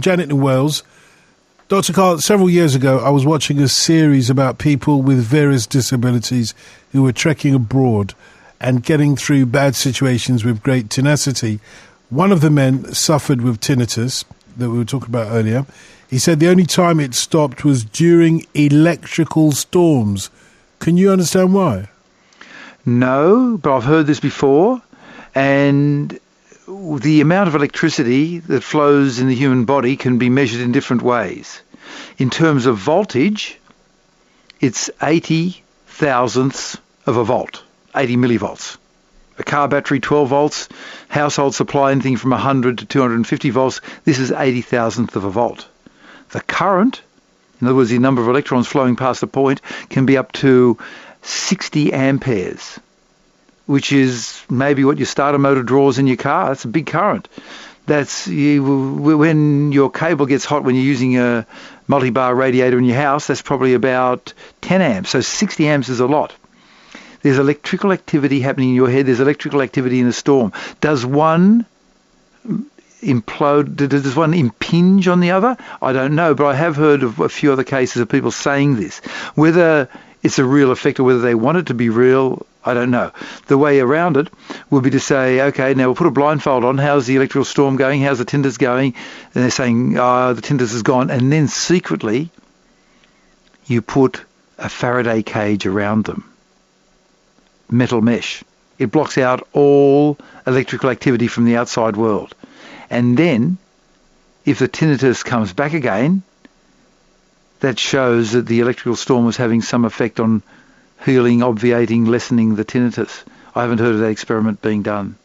Janet in Wales. Dr. Karl, several years ago, I was watching a series about people with various disabilities who were trekking abroad and getting through bad situations with great tenacity. One of the men suffered with tinnitus that we were talking about earlier. He said the only time it stopped was during electrical storms. Can you understand why? No, but I've heard this before. And the amount of electricity that flows in the human body can be measured in different ways. In terms of voltage, it's 80 thousandths of a volt, 80 millivolts. A car battery, 12 volts. Household supply, anything from 100 to 250 volts. This is 80 thousandth of a volt. The current, in other words, the number of electrons flowing past the point, can be up to 60 amperes, which is maybe what your starter motor draws in your car. That's a big current. That's when your cable gets hot when you're using a multi-bar radiator in your house, that's probably about 10 amps. So 60 amps is a lot. There's electrical activity happening in your head. There's electrical activity in a storm. Does one implode? Does one impinge on the other? I don't know, but I have heard of a few other cases of people saying this. Whether it's a real effect or whether they want it to be real, I don't know. The way around it would be to say, okay, now we'll put a blindfold on. How's the electrical storm going? How's the tinnitus going? And they're saying, the tinnitus is gone. And then secretly, you put a Faraday cage around them. Metal mesh. It blocks out all electrical activity from the outside world. And then, if the tinnitus comes back again, that shows that the electrical storm was having some effect on healing, obviating, lessening the tinnitus. I haven't heard of that experiment being done.